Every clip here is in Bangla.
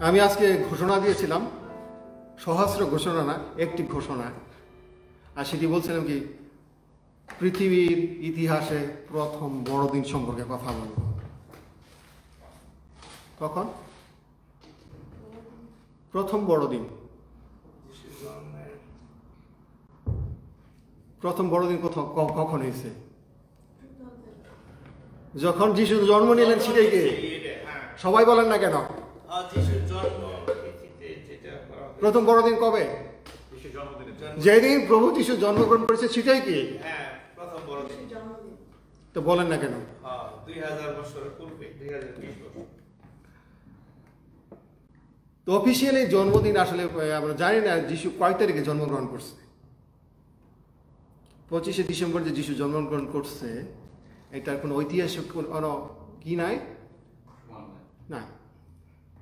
আমি আজকে ঘোষণা দিয়েছিলাম, সহস্র ঘোষণা না, একটি ঘোষণা। আর সেটি বলছিলাম কি, পৃথিবীর ইতিহাসে প্রথম বড়দিন সম্পর্কে কথা বলব। কখন প্রথম বড়দিন? প্রথম বড়দিন কখন হয়েছে? যখন যিশু জন্ম নিলেন, সেটাই কি? সবাই বলেন না কেন? প্রথম বড়দিন কবে? যেদিন প্রভু যিশু জন্মগ্রহণ করেছে, সেটাই কি? তো বলেন না কেন? 2000 বছর পূর্বে, 2020 বছর। তো অফিসিয়ালি জন্মদিন আসলে আমরা জানি না যিশু কয় তারিখে জন্মগ্রহণ করছে। 25শে ডিসেম্বর যে যিশু জন্মগ্রহণ করছে, এটার কোনো ঐতিহাসিক কোনো কি নাই না।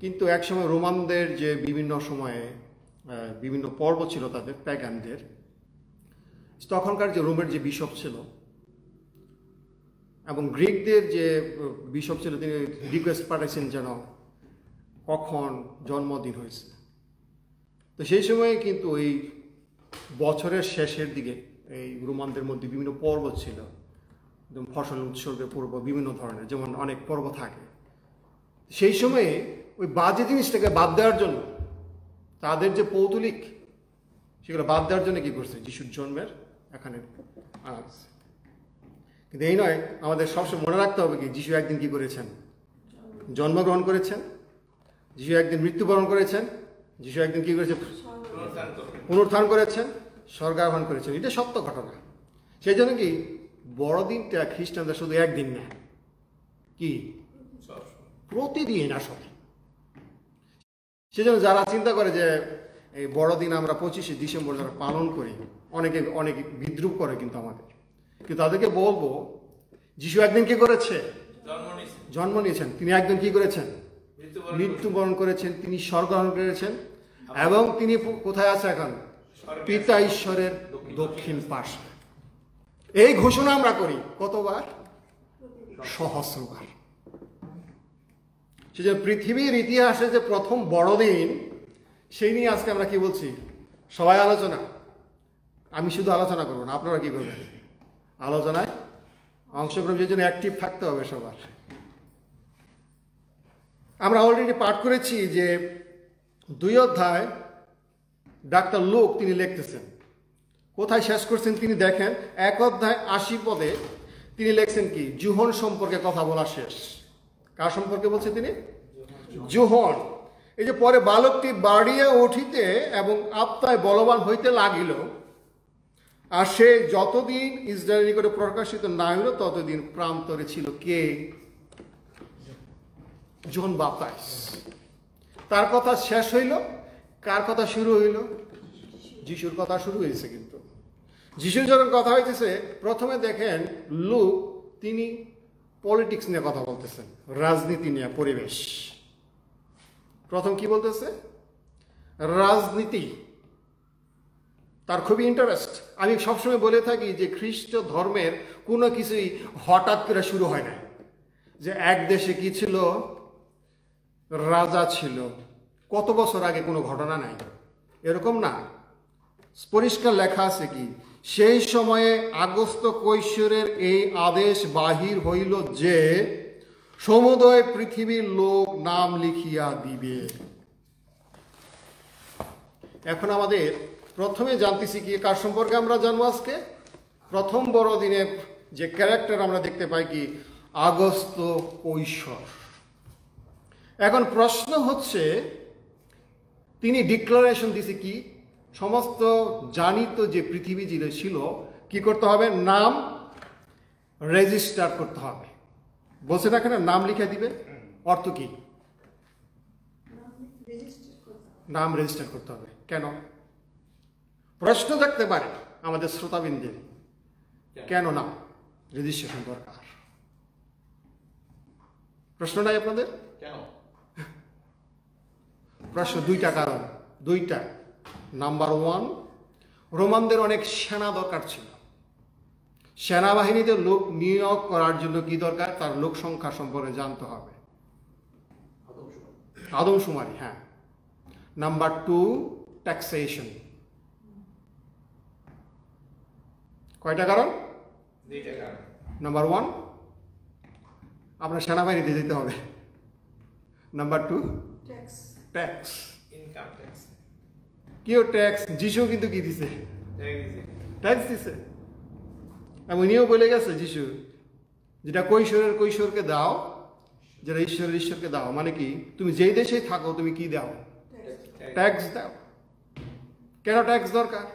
কিন্তু একসময় রোমানদের যে বিভিন্ন সময়ে বিভিন্ন পর্ব ছিল তাদের প্যাগানদের, তখনকার যে রোমের যে বিশপ ছিল এবং গ্রিকদের যে বিশপ ছিল, তিনি রিকোয়েস্ট পাঠাইছেন যেন কখন জন্মদিন হয়েছে। তো সেই সময়ে কিন্তু এই বছরের শেষের দিকে এই রোমানদের মধ্যে বিভিন্ন পর্ব ছিল, যেমন ফসল উৎসর্গের পর্ব, বিভিন্ন ধরনের, যেমন অনেক পর্ব থাকে। সেই সময়ে ওই বাজে জিনিসটাকে বাদ দেওয়ার জন্য, তাদের যে পৌতুলিক, সেগুলো বাদ দেওয়ার জন্য কি করছে? যিশুর জন্মের এখানে আনছে। কিন্তু এই নয়, আমাদের সবসময় মনে রাখতে হবে কি, যিশু একদিন কি করেছেন? জন্মগ্রহণ করেছেন। যিশু একদিন মৃত্যুবরণ করেছেন। যিশু একদিন কি করেছেন? পুনরুত্থান করেছেন, স্বর্গারোহণ করেছেন। এটা সত্য ঘটনা। সেই জন্য কি বড়দিনটা খ্রিস্টানদের শুধু একদিন না, কি প্রতিদিন আসলে। সেজন্য যারা চিন্তা করে যে এই বড়দিন আমরা 25শে ডিসেম্বর যারা পালন করি, অনেকে বিদ্রুপ করে কিন্তু আমাদের। কিন্তু তাদেরকে বলবো, যিশু একদিন কি করেছে? জন্ম নিয়েছেন। তিনি একদিন কি করেছেন? মৃত্যুবরণ করেছেন। তিনি স্বর্গারোহণ করেছেন এবং তিনি কোথায় আছে এখন? পিতা ঈশ্বরের দক্ষিণ পাশে। এই ঘোষণা আমরা করি কতবার? সহস্রবার। সেজন্য পৃথিবীর ইতিহাসে যে প্রথম বড়দিন, সেই নিয়ে আজকে আমরা কি বলছি? সবাই আলোচনা। আমি শুধু আলোচনা করবো না, আপনারা কি করবেন? আলোচনায় অংশগ্রহণের জন্য অ্যাক্টিভ থাকতে হবে সবার। আমরা অলরেডি পাঠ করেছি যে 2 অধ্যায় ডাক্তার লুক তিনি লিখতেছেন। কোথায় শেষ করছেন তিনি দেখেন, 1 অধ্যায় 80 পদে তিনি লিখছেন কি, যোহন সম্পর্কে কথা বলা শেষ। কার সম্পর্কে বলছে তিনি? যোহন। এই যে পরে বালকটি বাড়িয়া উঠিতে এবং আত্মায় বলবান হইতে লাগিল, আর সে যতদিন ইসরায়েলের নিকটে প্রকাশিত না হইল ততদিন প্রান্তরে ছিল কে? জন বাপ্তাইজ। তার কথা শেষ হইল, কার কথা শুরু হইল? যিশুর কথা শুরু হয়েছে। কিন্তু যিশুর যখন কথা হইতেছে, প্রথমে দেখেন লুক তিনি পলিটিক্স নিয়ে কথা বলতেছেন, রাজনীতি নিয়ে, পরিবেশ। প্রথম কি বলতেছে? রাজনীতি। তার খুবই ইন্টারেস্ট। আমি সবসময় বলে থাকি যে খ্রিস্ট ধর্মের কোনো কিছুই হঠাৎ করে শুরু হয় না। যে এক দেশে কি ছিল, রাজা ছিল, কত বছর আগে কোনো ঘটনা নাই, এরকম না। পরিষ্কার লেখা আছে কি, সেই সময়ে আগস্ত কৈশোরের এই আদেশ বাহির হইল যে সমুদয় পৃথিবীর লোক নাম লিখিয়া দিবে। এখন আমাদের প্রথমে জানতেছি কি, কার সম্পর্কে আমরা জানবো আজকে? প্রথম বড়দিনে যে ক্যারেক্টার আমরা দেখতে পাই কি, আগস্ত কৈশোর। এখন প্রশ্ন হচ্ছে, তিনি ডিক্লারেশন দিছে কি, সমস্ত জানিত যে পৃথিবী ছিল, কি করতে হবে? নাম রেজিস্টার করতে হবে। বলছে না এখানে নাম লিখে দিবে। অর্থ কি? নাম রেজিস্টার করতে হবে। কেন? প্রশ্ন থাকতে পারে আমাদের শ্রোতাবৃন্দের, কেন নাম রেজিস্ট্রেশন দরকার? প্রশ্ন নাই আপনাদের? প্রশ্ন 2টা কারণ, 2টা। নাম্বার 1, রোমানদের অনেক সেনা দরকার ছিল। সেনাবাহিনীতে লোক নিয়োগ করার জন্য কি দরকার? তার লোক সংখ্যা সম্পর্কে জানতে হবে। আদমশুমারি, হ্যাঁ। Number 2 taxation. কয়টা কারণ? দুইটা কারণ। নাম্বার 1 আপনার সেনাবাহিনীতে যেতে হবে। Number 2 tax. Income tax. কেউ ট্যাক্স, যিশু কিন্তু কি দিছে? ট্যাক্স দিছে। এবং উনিও বলে গেছে যিশু, যেটা কৈশোরকে দাও, যেটা ঈশ্বরকে দাও। মানে কি, তুমি যেই দেশে থাকো তুমি কি দাও? ট্যাক্স দাও। কেন ট্যাক্স দরকার?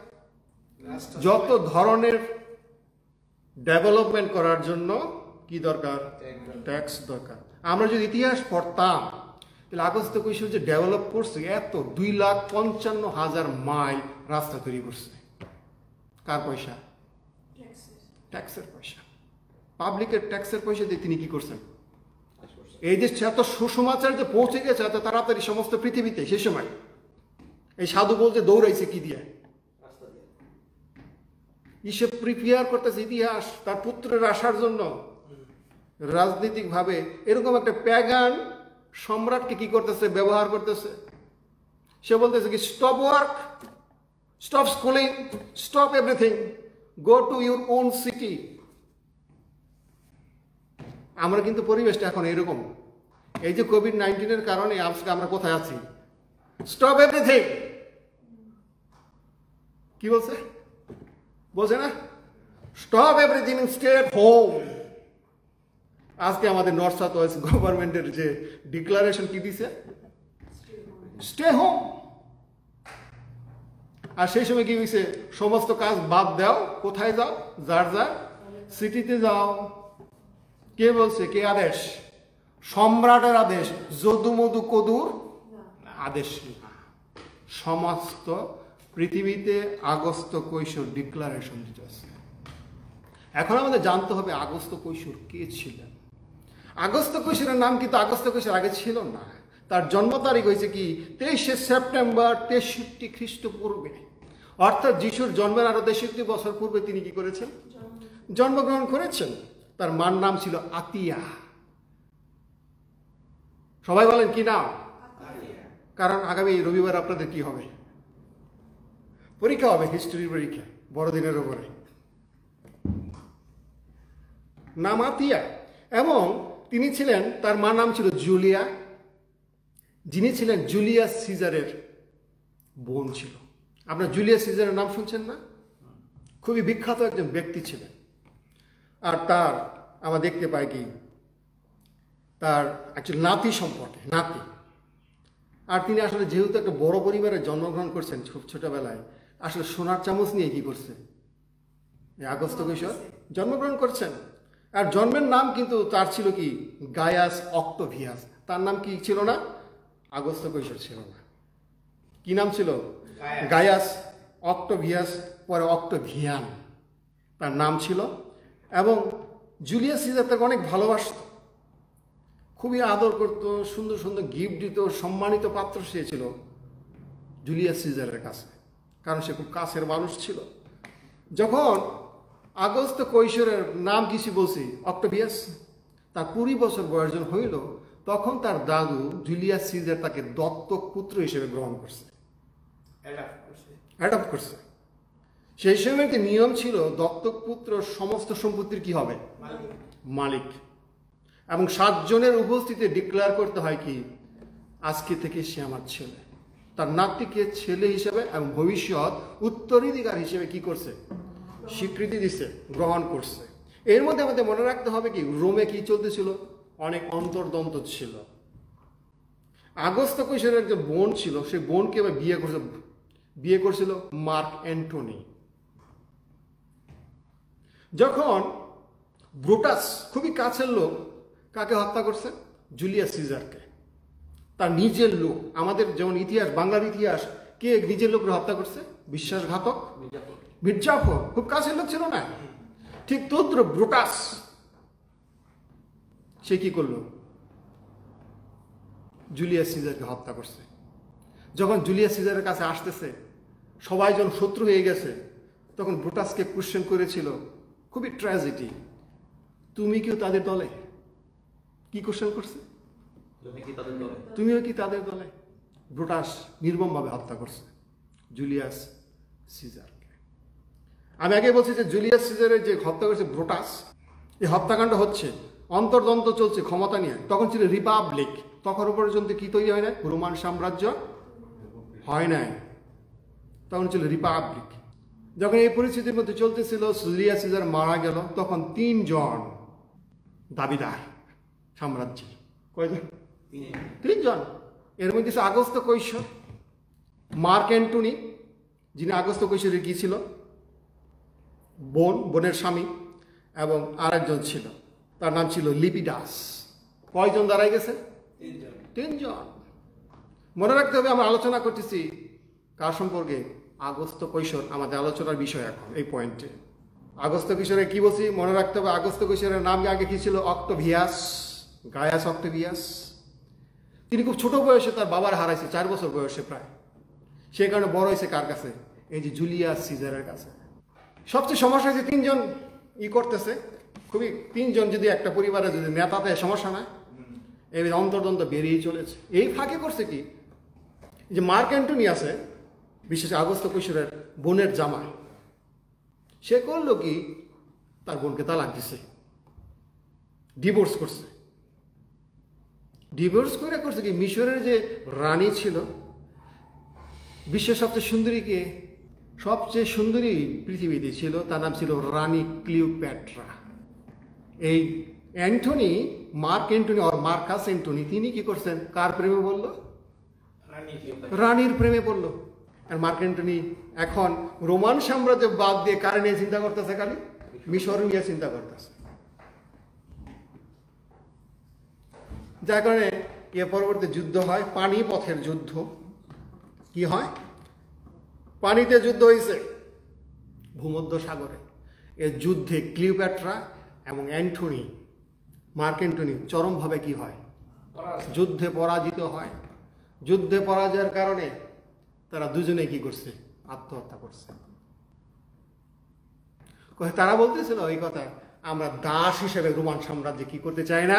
যত ধরনের ডেভেলপমেন্ট করার জন্য কি দরকার? ট্যাক্স দরকার। আমরা যদি ইতিহাস পড়তাম তাহলে আগস্ত কৈশোর যে ডেভেলপ করছে, এত 2,55,000 মাইল রাস্তা তৈরি করছে। কার পয়সা? ট্যাক্সের পয়সা। পাবলিকের ট্যাক্সের পয়সা দিয়ে তিনি কি করছেন? এই দেশ এত সুসমাচার যে পৌঁছে গেছে এত তাড়াতাড়ি সমস্ত পৃথিবীতে। সে সময় এই সাধু বলতে দৌড়াইছে কি দিয়ে? হিসেব প্রিপেয়ার করতেছে ইতিহাস তার পুত্রের আসার জন্য। রাজনৈতিকভাবে এরকম একটা প্যাগান সম্রাটকে কি করতেছে? ব্যবহার করতেছে। সে বলতেছে কি, stop work, stop schooling, stop everything, go to your own city. আমরা কিন্তু পরিবেশটা এখন এরকম। এই যে কোভিড-19 কারণে আজকে আমরা কোথায় আছি? Stop everything. কি বলছে? বলছে না, stop everything, stay at home. আজকে আমাদের নর্থ সাউথ ওয়েস্ট গভর্নমেন্টের যে ডিক্লারেশন কি দিছে? Stay home. আর সেই সময় কি হয়েছে? সমস্ত কাজ বাদ দাও, কোথায় যাও? যার যার সিটিতে যাও। কে বলছে? কে আদেশ? সম্রাটের আদেশ। যদু মধু কদুর আদেশ। সমস্ত পৃথিবীতে আগস্ত কৈশোর ডিক্লারেশন দিতেছে। এখন আমাদের জানতে হবে আগস্ত কৈশোর কে ছিলেন। আগস্ত কৈশোরের নাম কিন্তু আগস্ত কৈশোর আগে ছিল না। তার জন্ম তারিখ হয়েছে কি? 23শে সেপ্টেম্বর 63 খ্রিস্টপূর্বে। অর্থাৎ যিশুর জন্মের আরো 63 বছর পূর্বে তিনি কি করেছেন? জন্মগ্রহণ করেছেন। তার মার নাম ছিল আতিয়া। সবাই বলেন কি নাম? কারণ আগামী রবিবার আপনাদের কি হবে? পরীক্ষা হবে, হিস্ট্রির পরীক্ষা, বড়দিনের উপরে। নাম আতিয়া। এবং তিনি ছিলেন, তার মার নাম ছিল জুলিয়া, যিনি ছিলেন জুলিয়াস সিজারের বোন ছিল। আপনার জুলিয়াস সিজারের নাম শুনছেন না? খুবই বিখ্যাত একজন ব্যক্তি ছিলেন। আর তার আমরা দেখতে পাই কি, তার একজন নাতি সম্পর্কে, নাতি। আর তিনি আসলে যেহেতু একটা বড় পরিবারে জন্মগ্রহণ করছেন, খুব ছোটবেলায় আসলে সোনার চামচ নিয়ে কি করছে? আগস্ত কৈশোর জন্মগ্রহণ করছেন। আর জন্মের নাম কিন্তু তার ছিল কি? গায়াস অক্টোভিয়াস। তার নাম কি ছিল না? আগস্ত কৈশোর ছিল না। কি নাম ছিল? গায়াস অক্টোভিয়াস, পরে অক্টোভিয়ান তার নাম ছিল। এবং জুলিয়াস সিজার তাকে অনেক ভালোবাসত, খুবই আদর করত, সুন্দর সুন্দর গিফট দিত। সম্মানিত পাত্র সে ছিল জুলিয়াস সিজারের কাছে, কারণ সে খুব কাছের মানুষ ছিল। যখন আগস্ত কৈশোরের নাম কিছু বলছি অক্টোভিয়াস, তার 20 বছর বয়স যখন হইল, তখন তার দাদু জুলিয়াস সিজার তাকে দত্তক পুত্র হিসেবে গ্রহণ করছে, অ্যাডপ্ট করছে। সেই সময় যে নিয়ম ছিল, দত্তক পুত্র সমস্ত সম্পত্তির কি হবে? মালিক। এবং 7 জনের উপস্থিতিতে ডিক্লেয়ার করতে হয় কি, আজকে থেকে সে আমার ছেলে। তার নাতিকে ছেলে হিসেবে এবং ভবিষ্যৎ উত্তরাধিকার হিসেবে কি করছে? স্বীকৃতি দিচ্ছে, গ্রহণ করছে। এর মধ্যে আমাদের মনে রাখতে হবে কি, রোমে কি চলতেছিল? অনেক অন্তর্দ্বন্দ্ব ছিল। আগস্ত কৈশোরের একজন বোন ছিল, সেই বোনকে বিয়ে করছিল মার্ক অ্যান্টনি। যখন ব্রুটাস, খুবই কাছের লোক, কাকে হত্যা করছে? জুলিয়াস সিজারকে। তার নিজের লোক। আমাদের যেমন ইতিহাস, বাংলার ইতিহাস, কে নিজের লোককে হত্যা করছে? বিশ্বাসঘাতক মির্জাফর। খুব কাছের লোক ছিল না? ঠিক তদ্রুপ ব্রুটাস, সে কি করলো? জুলিয়াস সিজারকে হত্যা করছে। যখন জুলিয়াস সিজারের কাছে আসতেছে, সবাই যখন শত্রু হয়ে গেছে, তখন ব্রুটাসকে কোশ্চেন করেছিল, খুবই ট্র্যাজেডি, তুমি কেউ তাদের দলে? কি কোশ্চেন করছে? তুমিও কি তাদের দলে? ব্রুটাস নির্মমভাবে হত্যা করছে জুলিয়াস সিজারকে। আমি আগে বলছি যে জুলিয়াস সিজারের যে হত্যা করছে ব্রুটাস, এই হত্যাকাণ্ড হচ্ছে, অন্তর্দ্বন্দ্ব চলছে ক্ষমতা নিয়ে। তখন ছিল রিপাবলিক, তখন পর্যন্ত কি তৈরি হয় না, রোমান সাম্রাজ্য হয় নাই, তখন ছিল রিপাবলিক। যখন এই পরিস্থিতির মধ্যে চলতেছিল, জুলিয়াস সিজার মারা গেল, তখন 3 জন দাবিদার সাম্রাজ্যের। কয়জন? 3 জন। এর মধ্যে আগস্ত কৈশোর, মার্ক অ্যান্টনি, যিনি আগস্ত কৈশোরের কি ছিল, বোনের স্বামী, এবং আরেকজন ছিল, তার নাম ছিল লিপিডাস। কয়জন দাঁড়াই গেছে? 3 জন। মনে রাখতে হবে, আমরা আলোচনা করতেছি কার সম্পর্কে? আগস্ত কৈশোর আমাদের আলোচনার বিষয় এখন এই পয়েন্টে। আগস্ত কৈশোরে কি বলছি মনে রাখতে হবে। আগস্ত কৈশোরের নাম আগে কি ছিল? অক্টোভিয়াস, গায়াস অক্টোভিয়াস। তিনি খুব ছোট বয়সে তার বাবার হারাইছে, 4 বছর বয়সে প্রায়। সেই কারণে বড় হয়েছে কার কাছে? এই যে জুলিয়াস সিজারের কাছে। সবচেয়ে সমস্যা হয়েছে 3 জন করতেছে, খুবই 3 জন যদি একটা পরিবারে যদি নেতা দেয় সমস্যা না, এই অন্তর্দ্বন্দ্ব বেরিয়ে চলেছে। এই ফাঁকে করছে কি, যে মার্ক অ্যান্টনি আছে, বিশেষ আগস্ত কৈশোরের বোনের জামাই, সে করলো কি, তার বোনকে তালাক দিছে, ডিভোর্স করছে। ডিভোর্স করে করছে কি, মিশরের যে রানী ছিল, বিশ্বের সবচেয়ে সুন্দরী কে? সবচেয়ে সুন্দরী পৃথিবীতে ছিল, তার নাম ছিল রানী ক্লিওপ্যাট্রা। এই অ্যান্টনি, মার্ক অ্যান্টনি আর মার্কাস অ্যান্টনি, তিনি কি করছেন? কার প্রেমে বললো? রানীর প্রেমে পড়লো। আর মার্ক অ্যান্টনি এখন রোমান সাম্রাজ্য বাদ দিয়ে কারে নিয়ে চিন্তা করতেছে? খালি মিশর নিয়ে চিন্তা করতেছে। যার কারণে এ পরবর্তী যুদ্ধ হয়, পানিপথের যুদ্ধ। কি হয়? পানিতে যুদ্ধ হয়েছে ভূমধ্য সাগরে। এর যুদ্ধে ক্লিওপ্যাট্রা এবং অ্যান্টনি, মার্ক অ্যান্টনি চরমভাবে কি হয়? যুদ্ধে পরাজিত হয়। যুদ্ধে পরাজয়ের কারণে তারা দুজনে কি করছে? আত্মহত্যা করছে। তারা বলতেছিল এই কথা, আমরা দাস হিসেবে রোমান সাম্রাজ্যে কি করতে চাই না,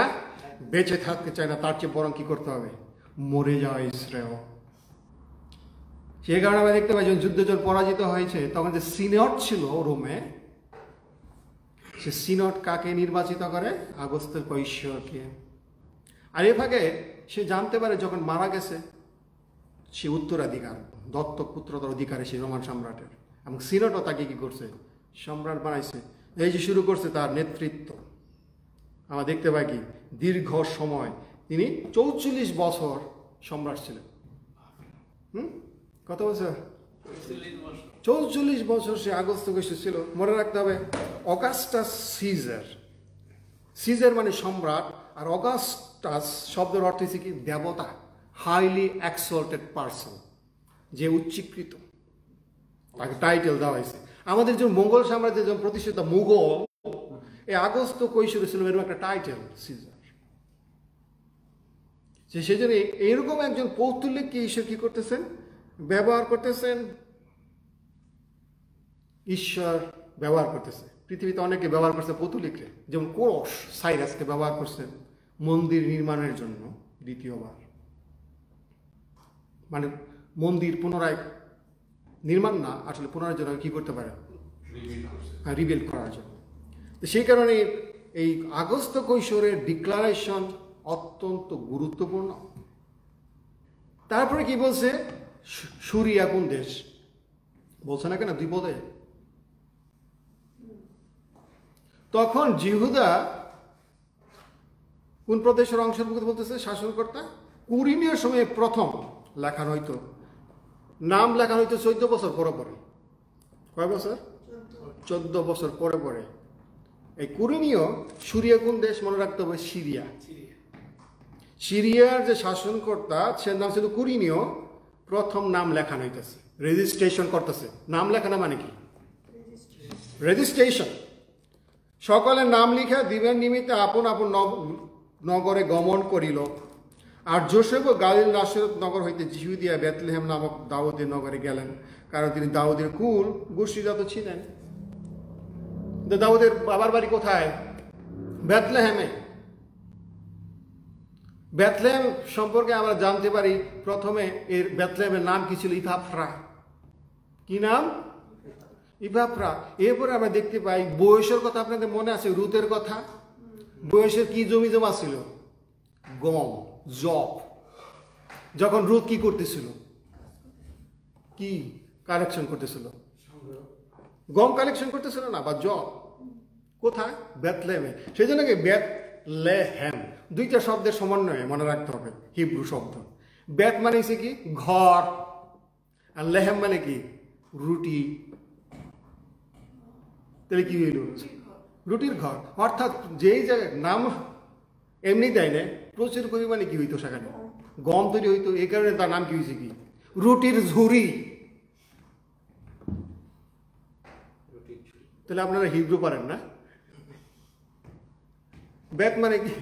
বেঁচে থাকতে চাই না, তার চেয়ে বরং কি করতে হবে? মরে যাওয়া শ্রেয়। সেই কারণে আমরা দেখতে পাই, যখন যুদ্ধে যখন পরাজিত হয়েছে, তখন যে সিনড ছিল রোমে, সে সিনড কাকে নির্বাচিত করে? আগস্ত কৈশোরকে। আর এ ফাঁকে সে জানতে পারে যখন মারা গেছে, সে উত্তরাধিকার, দত্তক পুত্রতার অধিকারে সে রোমান সম্রাটের, এবং সিনডও তাকে কি করছে? সম্রাট বানাইছে। এই যে শুরু করছে তার নেতৃত্ব। আমরা দেখতে পাই কি, দীর্ঘ সময় তিনি 44 বছর সম্রাট ছিলেন। কত বছর? 44 বছর সে আগস্ত কৈশোর ছিল। মনে রাখতে হবে, অগাস্টাস সিজার, সিজার মানে সম্রাট, আর অগাস্টাস শব্দের অর্থ হচ্ছে কি? দেবতা, হাইলি এক্সল্টেড পার্সন, যে উচ্চীকৃত, তাকে টাইটেল দেওয়া হয়েছে। আমাদের যে মোগল সাম্রাজ্যের যে প্রতিষ্ঠিত মুঘল, এই আগস্ত কৈশোরে ছিল এরকম একটা টাইটেল, সিজার। সেই জন্য এইরকম একজন পৌত্তলিককে ঈশ্বর কি করতেছেন? ব্যবহার করতেছেন। ঈশ্বর ব্যবহার করতেছে। পৃথিবীতে অনেকে ব্যবহার করছে পৌত্তলিককে, যেমন কোরস সাইরাসকে ব্যবহার করছেন মন্দির নির্মাণের জন্য দ্বিতীয়বার, মানে মন্দির পুনরায় নির্মাণ না, আসলে পুনরায় জন্য কি করতে পারে? রিবিল্ড করার জন্য। তো সেই কারণে এই আগস্ত কৈশোরের ডিক্লারেশন অত্যন্ত গুরুত্বপূর্ণ। তারপরে কি বলছে? সুরিয়া কোন দেশ বলছে না কেন? 2 পদে। তখন জিহুদা কোন প্রদেশের অংশভুক্ত বলতেছে শাসনকর্তা? কুরিনীয় সময়ে প্রথম লেখানো হইতো, নাম লেখানো হইতো 14 বছর পরে পরে। কয় বছর? 14 বছর পরে পরে। এই কুরিনীয়, সুরিয়া কোন দেশ মনে রাখতে হবে? সিরিয়া। সিরিয়ার যে শাসনকর্তা, সে নাম ছিল কুরিনীয়। প্রথম নাম লেখানো হইতেছে, রেজিস্ট্রেশন করতেছে। নাম লেখানো মানে কি? রেজিস্ট্রেশন। সকলের নাম লিখা দিবেন নিমিত্তে আপন আপন নগরে গমন করিল। আর যোসেফ ও গালিল নাসরত নগর হইতে জিহুদিয়া বেতলেহেম নামক দাউদের নগরে গেলেন, কারণ তিনি দাউদের কুল গোষ্ঠীজাত ছিলেন। দাউদের বাবার বাড়ি কোথায়? বেতলেহেমে। বেথলেহেম সম্পর্কে আমরা জানতে পারি প্রথমে এর বেথলেহেমের নাম কি ছিল? ইপাফ্রা। কি নাম? ইপাফ্রা। এরপরে আমরা দেখতে পাই বয়সের কথা আপনাদের মনে আছে? রুতের কথা। বয়সের কি জমি জমা ছিল? গম, জব। যখন রুত কি করতেছিল? কি কালেকশন করতেছিল? গম কালেকশন করতেছিল না, বা জব। কোথায়? বেথলেহেমে। সেই জন্য কি বেথলেহেম দুইটা শব্দের সমন্বয়ে মনে রাখতে হবে, হিব্রু শব্দ। বেত মানে হচ্ছে কি? ঘর। আর লেহেম মানে কি? রুটি। তাহলে কি হইল? রুটির ঘর। অর্থাৎ যেই জায়গায় নাম এমনি দেয় না, প্রচুর পরিমাণে কি হইতো সেখানে? গম তৈরি হইতো। এই কারণে তার নাম কি হয়েছে? কি? রুটির ঝুড়ি। তাহলে আপনারা হিব্রু পারেন না? বেত মানে কি?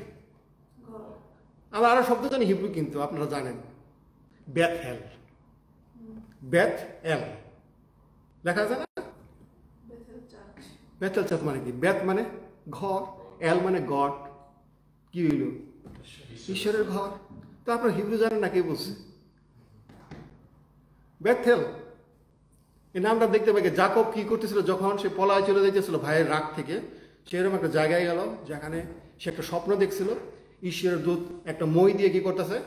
আমরা আরো শব্দ জানি হিব্রু, কিন্তু আপনারা জানেন বেথেল। বেথেল লেখা আছে না? বেথেল চার্চ মানে কি? বেত মানে ঘর, এল মানে গড। কি হইল? ঈশ্বরের ঘর। তো আপনার হিব্রু জানেন না? কে বলছে? বেথেল। এই নামটা দেখতে পাই জাকব কি করতেছিল যখন সে পলায় চলে যাইতেছিল ভাইয়ের রাগ থেকে, সেরকম একটা জায়গায় গেল যেখানে সে একটা স্বপ্ন দেখছিল। ঈশ্বরের দূত একটা মই দিয়ে কি করতেছে?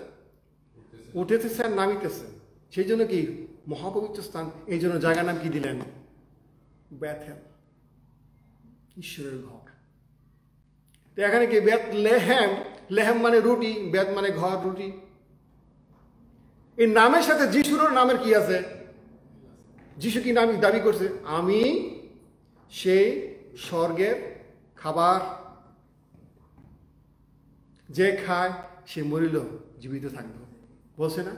উঠেতেছে আর নামিতেছে। সেই জন্য কি মহাপবিত্র স্থান, এই জন্য জায়গার নাম কি দিলেন? বেথেল, ঈশ্বরের ঘর। তো এখানে কি বেথলেহেম, লেহেম মানে রুটি, বেত মানে ঘর, রুটি। এই নামের সাথে যিশুর নামের কি আছে? যিশু কি নাম দাবি করছে? আমি সেই স্বর্গের খাবার, যে খায় সে মরিল জীবিত থাকবে, বলছে না?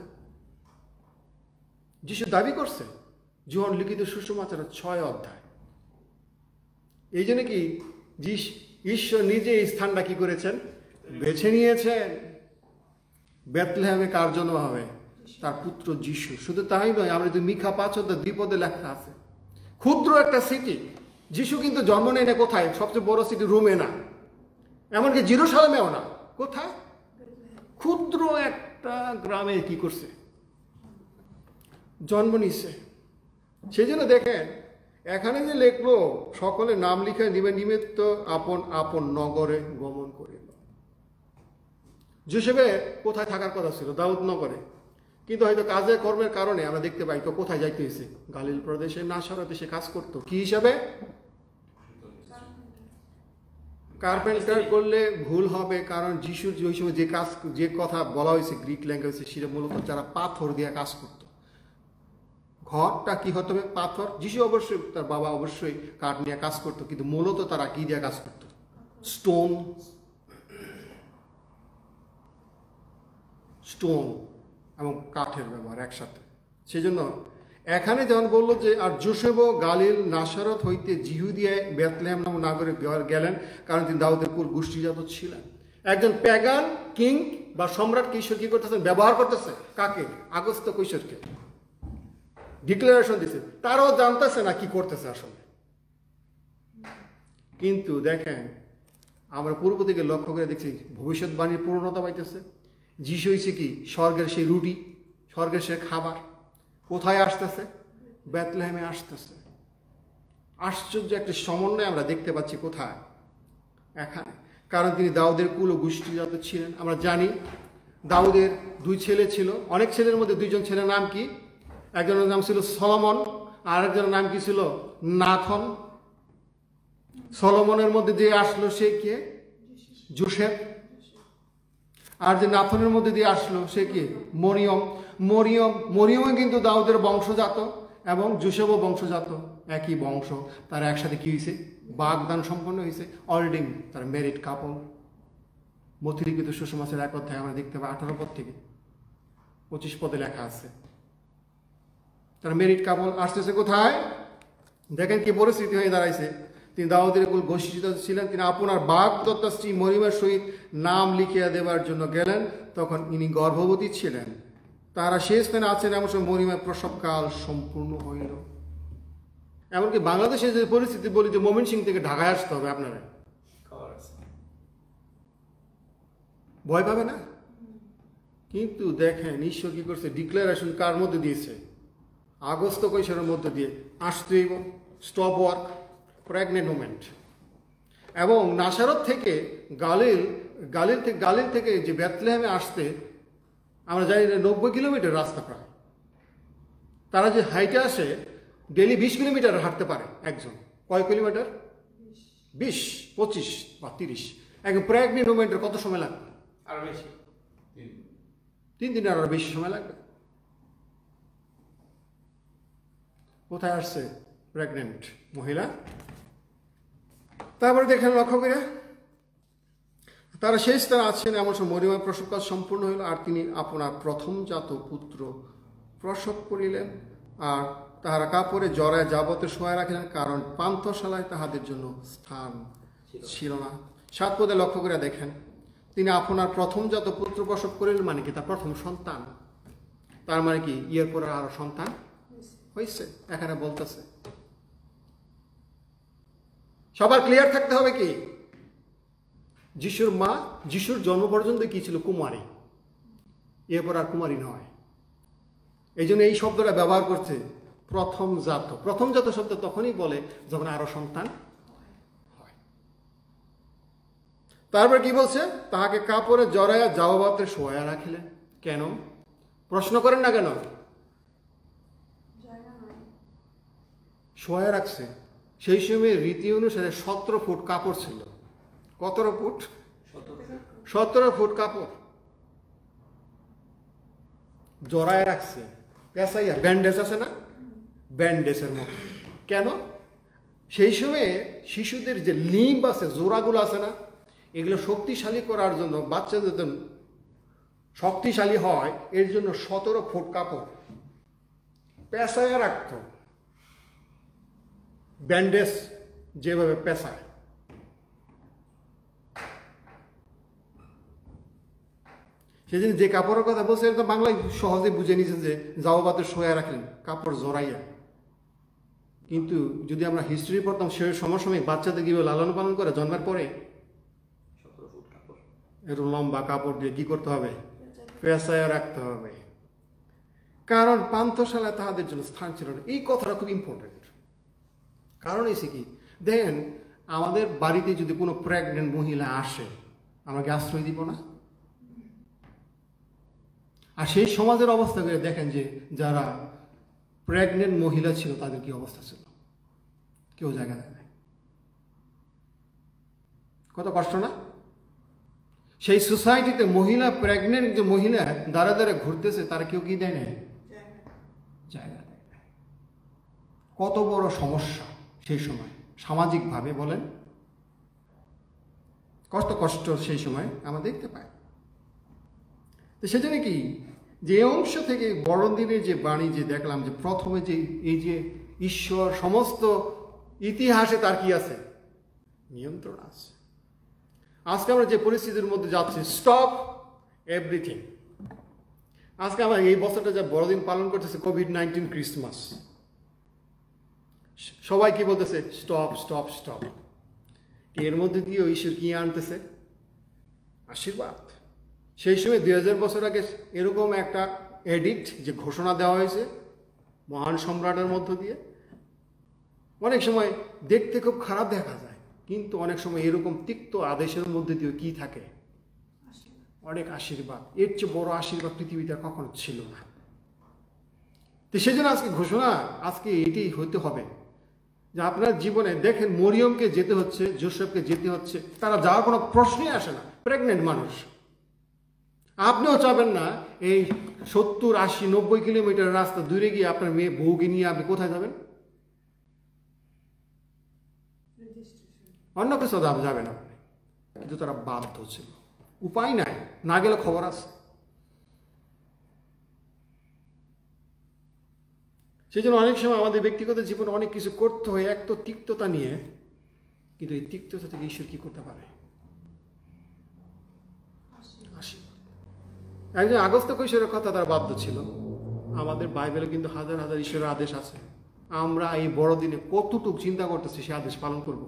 যিশু দাবি করছে। যোহন লিখিত সুসমাচার 6 অধ্যায়। এই জন্য কি ঈশ্বর নিজে এই স্থানটা কি করেছেন? বেছে নিয়েছেন। বেথলেহেমে কার জন্য হবে? তার পুত্র যিশু। শুধু তাই নয়, আমরা যদি মিখা 5:2 লেখা আছে, ক্ষুদ্র একটা সিটি। যিশু কিন্তু জন্ম নেয় না কোথায়? সবচেয়ে বড় সিটি রোমে না, এমনকি জেরুসালেমেও না। কোথায়? ক্ষুদ্র একটা গ্রামে কি করছে? জন্ম নিচ্ছে। সেই জন্য দেখেন এখানে যে লেখলো, সকলে নাম লিখে নিবে নিমিত্ত আপন আপন নগরে গমন করিল। যোসেফের কোথায় থাকার কথা ছিল? দাউদ নগরে। কিন্তু হয়তো কাজের কর্মের কারণে আমরা দেখতে পাই তো কোথায় যাইতে হয়েছে? গালিল প্রদেশে নাসরতে সে কাজ করতো। কি হিসাবে? কার্পেন্টার করলে ভুল হবে, কারণ যিশুর ওই সময় যে কাজ, যে কথা বলা হয়েছে গ্রিক ল্যাঙ্গুয়েজে, সেটা মূলত যারা পাথর দিয়ে কাজ করত। ঘরটা কি হতে হবে? পাথর। যিশু অবশ্যই, তার বাবা অবশ্যই কাঠ নিয়ে কাজ করতো, কিন্তু মূলত তারা কি দিয়ে কাজ করতো? স্টোন। স্টোন এবং কাঠের ব্যবহার একসাথে। সেই জন্য এখানে যেমন বললো যে আর যোসেফ গালিল নাসারত হইতে জিহুদিয়ায় বেথলেহেম নামক নাগরে গেলেন, কারণ তিনি দাউদের কুল গোষ্ঠীজাত ছিলেন। একজন প্যাগান কিং বা সম্রাট ঈশ্বর কি করতেছেন? ব্যবহার করতেছে। কাকে? আগস্ত কৈশোরকে ডিক্লারেশন দিছে। তারাও জানতেছে না কি করতেছে আসলে। কিন্তু দেখেন আমরা পূর্ব থেকে লক্ষ্য করে দেখছি ভবিষ্যৎবাণীর পূর্ণতা পাইতেছে। যিশু হইছে কি? স্বর্গের সেই রুটি, স্বর্গের সেই খাবার। কোথায় আসতেছে? বেথলেহেমে আসতেছে। আশ্চর্য একটা সমন্বয় আমরা দেখতে পাচ্ছি। কোথায়? এখানে। কারণ তিনি দাউদের কুল ও গোষ্ঠীজাত ছিলেন। আমরা জানি দাউদের 2 ছেলে ছিল। অনেক ছেলের মধ্যে 2জন ছেলের নাম কি? একজনের নাম ছিল সলোমন, আর একজনের নাম কি ছিল? নাথন। সলোমনের মধ্যে যে আসলো সে কে? যোসেফ। আর যে নাথনের মধ্যে দিয়ে আসলো সে কি? মরিয়ম। মরিয়মও কিন্তু দাউদের বংশজাত এবং যোসেফও বংশজাত, একই বংশ। তারা একসাথে কি হয়েছে? বাগদান সম্পন্ন হয়েছে। অলরেডি তারা ম্যারিড কাপল। মথিলিখিত সুসমাচার 1 অধ্যায় আমরা দেখতে পাই 18 পদ থেকে 25 পদে লেখা আছে। তারা ম্যারিড কাপল আসতেছে কোথায়? দেখেন কি পরিস্থিতি হয়ে দাঁড়াইছে। তিনি দাউদের কুল গোষ্ঠীজাত ছিলেন। তিনি আপনার বাগদত্তা স্ত্রী মরিয়মের সহিত নাম লিখিয়া দেবার জন্য গেলেন। তখন ইনি গর্ভবতী ছিলেন। তারা সেই স্থানে আছেন এমন সময় মরিয়মের প্রসবকাল সম্পূর্ণ হইল। এমনকি বাংলাদেশে যে পরিস্থিতি বলি যে ময়মনসিংহ থেকে ঢাকায় আসতে হবে, আপনারা ভয় পাবে না? কিন্তু দেখেন ঈশ্বর কি করছে, ডিক্লারেশন কার মধ্যে দিয়েছে? আগস্ত কৈশোরের মধ্যে দিয়ে আসতেই স্টপ ওয়ার্ক, প্রেগনেন্ট মোমেন্ট। এবং নাসারত থেকে গালিল থেকে যে বেথলেহেমে আসতে আমরা জানি না 90 কিলোমিটার রাস্তা প্রায়। তারা যে হাইটে আসে ডেলি 20 কিলোমিটার হাঁটতে পারে একজন। কয় কিলোমিটার? 20, 25 বা 30। একদম প্রেগনেন্ট মোমেন্টের কত সময় লাগবে? আরো বেশি, 3 দিনের আরো বেশি সময় লাগবে। কোথায় আসছে প্রেগনেন্ট মহিলা? তারপরে দেখেন লক্ষ্য করে তারা শেষ তারা আছেন এমন সময় মরিয়মের প্রসব কাজ সম্পূর্ণ হইল, আর তিনি আপনার প্রথমজাত পুত্র প্রসব করিলেন। আর তাহারা কাপড়ে জড়ায় যাবতে শোয়া রাখিলেন, কারণ পান্থশালায় তাহাদের জন্য স্থান ছিল না। 7 পদে লক্ষ্য করে দেখেন, তিনি আপনার প্রথমজাত পুত্র প্রসব করিলেন মানে কি? তার প্রথম সন্তান। তার মানে কি ইয়ের পরে আরো সন্তান হয়েছে এখানে বলতেছে। সবার ক্লিয়ার থাকতে হবে কি, যিশুর মা যিশুর জন্ম পর্যন্ত কি ছিল? কুমারী। এরপর আর কুমারী নয়। এই জন্য এই শব্দটা ব্যবহার করছে প্রথমজাত। প্রথমজাত শব্দ তখনই বলে যখন আরো সন্তান হয়। তারপর কি বলছে? তাহাকে কাপড়ে জড়াইয়া যাওয়াতে শোয়া রাখিলেন। কেন? প্রশ্ন করেন না কেন? শোয়া রাখছে। সেই সময় রীতি অনুসারে 17 ফুট কাপড় ছিল। কত ফুট? 17 ফুট কাপড় জড়ায় রাখছে। পেঁচাইয়া ব্যান্ডেজ আছে না, ব্যান্ডেজের মতো। কেন? সেই সময়ে শিশুদের যে লিম্ব আছে, জোড়াগুলো আছে না, এগুলো শক্তিশালী করার জন্য, বাচ্চা যাতে শক্তিশালী হয় এর জন্য 17 ফুট কাপড় পেঁচাইয়া রাখত। ব্যান্ডেজ যেভাবে পেঁচায়। সেদিন যে কাপড়ের কথা বলছে এটা বাংলায় সহজে বুঝে নিয়েছেন যে যাওয়াতে শোয়া রাখলেন, কাপড় জড়াইয়া। কিন্তু যদি আমরা হিস্ট্রি পড়তাম সে সময় বাচ্চাদের কিভাবে লালন পালন করে জন্মের পরে, এরকম লম্বা কাপড় দিয়ে কি করতে হবে? পেঁচাইয়া রাখতে হবে। কারণ পান্থশালায় তাহাদের জন্য স্থান ছিল না। এই কথাটা খুব ইম্পর্টেন্ট। কারণ এসে কি দেখেন, আমাদের বাড়িতে যদি কোনো প্রেগনেন্ট মহিলা আসে আমাকে আশ্রয় দিব না? আর সেই সমাজের অবস্থা করে দেখেন যে যারা প্রেগনেন্ট মহিলা ছিল তাদের কি অবস্থা ছিল, কেউ জায়গা দেয় না। কত কষ্ট না? সেই সোসাইটিতে মহিলা, প্রেগনেন্ট যে মহিলা দাঁড়া দাঁড়া ঘুরতেছে তারা কেউ কি দেয় না? জায়গা দেয় না। কত বড় সমস্যা সেই সময় সামাজিকভাবে বলেন, কষ্ট সেই সময় আমরা দেখতে পাই। তো সেজন্য কি যে অংশ থেকে বড়দিনের যে বাণী যে দেখলাম যে প্রথমে যে এই যে ঈশ্বর সমস্ত ইতিহাসে তার কি আছে? নিয়ন্ত্রণ আছে। আজকে আমরা যে পরিস্থিতির মধ্যে যাচ্ছি, স্টপ এভরিথিং। আজকে আমরা এই বছরটা যা বড়দিন পালন করতেছে, কোভিড-19 ক্রিসমাস, সবাই কি বলতেছে? Stop stop stop. এর মধ্যে দিয়ে ঈশ্বর কি আনতেছে? আশীর্বাদ। সেই সময় 2000 বছর আগে এরকম একটা এডিক্ট যে ঘোষণা দেওয়া হয়েছে মহান সম্রাটের মধ্য দিয়ে, অনেক সময় দেখতে খুব খারাপ দেখা যায়, কিন্তু অনেক সময় এরকম তিক্ত আদেশের মধ্যে দিয়ে কি থাকে? অনেক আশীর্বাদ। এর চেয়ে বড় আশীর্বাদ পৃথিবীতে কখনো ছিল না। তো সেই জন্য আজকে ঘোষণা, আজকে এটাই হতে হবে যে আপনার জীবনে দেখেন মরিয়মকে যেতে হচ্ছে, জোসেফকে যেতে হচ্ছে, তারা যাওয়ার কোনো প্রশ্নই আসে না। প্রেগনেন্ট মানুষ। আপনিও চাবেন না এই 70, 80, 90 কিলোমিটার রাস্তা দূরে গিয়ে আপনার মেয়ে বউকে নিয়ে আপনি কোথায় যাবেন? অন্য কিছু যাবেন আপনি। কিন্তু তারা বাধ্য ছিল, উপায় নাই, না গেলে খবর আছে। সেই জন্য অনেক সময় আমাদের ব্যক্তিগত জীবনে অনেক কিছু করতে হয় এক তো তিক্ততা নিয়ে, কিন্তু এই তিক্ততা থেকে ঈশ্বর কি করতে পারে? একজন আগস্ত কৈশোরের কথা তার বাধ্য ছিল। আমাদের বাইবেলে কিন্তু হাজার হাজার ঈশ্বরের আদেশ আছে। আমরা এই বড়দিনে কতটুকু চিন্তা করতেছি সে আদেশ পালন করব।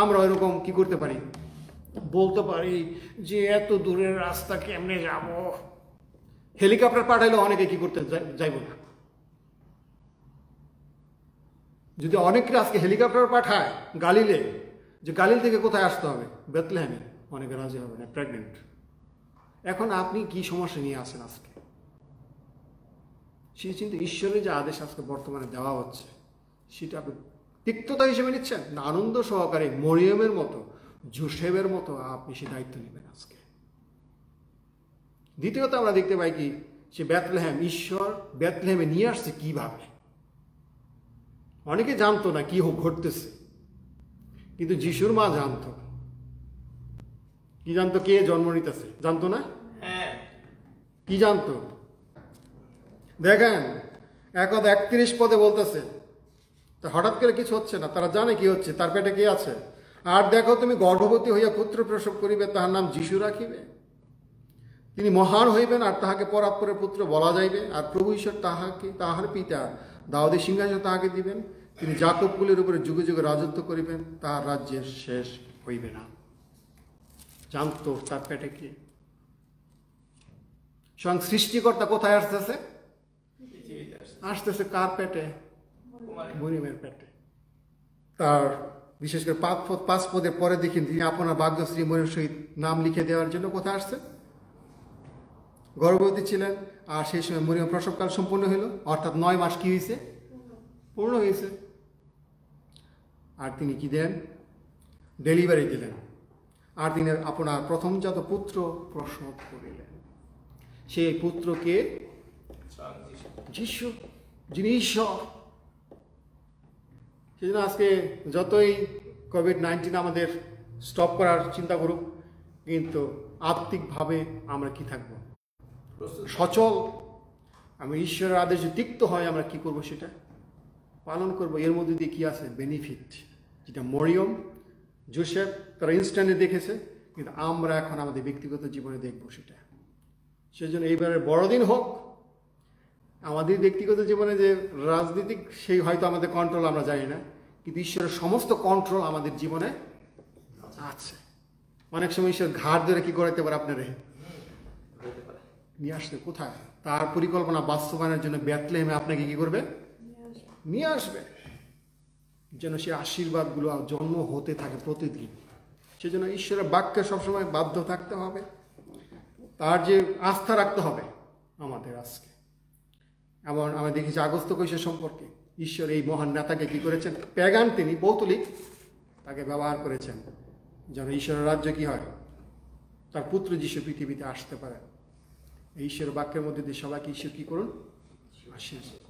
আমরা ওইরকম কি করতে পারি? বলতে পারি যে এত দূরের রাস্তা কেমনে যাব, হেলিকপ্টার পাঠাইলে অনেকে কি করতে যাইব না। যদি অনেকে আজকে হেলিকপ্টার পাঠায় গালিলে, যে গালিল থেকে কোথায় আসতে হবে, বেথলেহেমে, অনেকে রাজি হবে না, প্রেগনেন্ট। এখন আপনি কি সমস্যা নিয়ে আসেন আজকে? সেই চিন্তা ঈশ্বরের যে আদেশ আজকে বর্তমানে দেওয়া হচ্ছে, সেটা আপনি তিক্ততা হিসেবে নিচ্ছেন না আনন্দ সহকারে মরিয়মের মতো, জোসেফের মতো আপনি সে দায়িত্ব নেবেন আজকে? দ্বিতীয়ত আমরা দেখতে পাই কি, সে বেথলেহেম, ঈশ্বর বেথলেহেমে নিয়ে আসছে কিভাবে। অনেকে জানতো না কি ঘটতেছে, কিন্তু যিশুর মা জানতো। কি জানতো? কে জন্ম নিতেছে জানতো না? কি জানতো? দেখেন 1:31 পদে বলতেছে, তা হঠাৎ করে কিছু হচ্ছে না, তারা জানে কি হচ্ছে, তার পেটে কে আছে। আর দেখো, তুমি গর্ভবতী হইয়া পুত্র প্রসব করিবে, তাহার নাম যিশু রাখিবে। তিনি মহান হইবেন, আর তাহাকে পরাৎপরের পুত্র বলা যাইবে। আর প্রভু ঈশ্বর তাহার পিতা দাউদের সিংহাসন তাহাকে দিবেন। তিনি যাকব কুলের উপরে যুগে যুগে রাজত্ব করিবেন, তাহার রাজ্যের শেষ হইবে না। জানতো তার পেটে কি। স্বয়ং সৃষ্টিকর্তা কোথায় আসতেছে? আসতেছে কার পেটে? মরিয়মের পেটে। তার বিশেষ করে 5 পদের পরে দেখেন, তিনি আপনার ভাগ্যশ্রী মরিয়মের সহিত নাম লিখে দেওয়ার জন্য কোথায় আসছে? গর্ভবতী ছিলেন, আর সেই সময় মরিয়ম প্রসবকাল সম্পূর্ণ হইল, অর্থাৎ 9 মাস কি হয়েছে? পূর্ণ হয়েছে। আর তিনি কি দেন? ডেলিভারি দিলেন, আর তিনি আপনার প্রথমজাত পুত্র প্রসব করিলেন। সেই পুত্রকে যিশু, যিনি ঈশ্বর। সেই জন্য আজকে যতই কোভিড-19 আমাদের স্টপ করার চিন্তা করুক, কিন্তু আত্মিকভাবে আমরা কি থাকবো? সচল। আমি ঈশ্বরের আদেশে তিক্ত হয়, আমরা কি করব? সেটা পালন করব। এর মধ্যে দিয়ে কি আছে? বেনিফিট, যেটা মরিয়ম, জোসেফ তারা ইনস্ট্যান্টে দেখেছে, কিন্তু আমরা এখন আমাদের ব্যক্তিগত জীবনে দেখব সেটা। সেজন্য এইবারের বড়দিন হোক, আমাদের ব্যক্তিগত জীবনে যে রাজনীতিক, সেই হয়তো আমাদের কন্ট্রোল আমরা জানি না, কিন্তু ঈশ্বরের সমস্ত কন্ট্রোল আমাদের জীবনে আছে। অনেক সময় ঈশ্বর ঘাট ধরে কি করাইতে পারে আপনারে নিয়ে আসতে। কোথায়? তার পরিকল্পনা বাস্তবায়নের জন্য বেথলেহেমে আপনাকে কি করবে? নিয়ে আসবে, যেন সে আশীর্বাদগুলো জন্ম হতে থাকে প্রতিদিন। সেজন্য ঈশ্বরের বাক্যে সবসময় বাধ্য থাকতে হবে, তার যে আস্থা রাখতে হবে আমাদের আজকে। এমন আমরা দেখেছি আগস্ত কৈশোর সম্পর্কে, ঈশ্বর এই মহান নেতাকে কি করেছেন? প্যাগান, তিনি পৌতলিক, তাকে ব্যবহার করেছেন যেন ঈশ্বরের রাজ্য কি হয়, তার পুত্র যিশু পৃথিবীতে আসতে পারে। এই ঈশ্বরের বাক্যের মধ্যে দিয়ে সবাইকে ঈশ্বর কি করুন? আশীর্বাদ।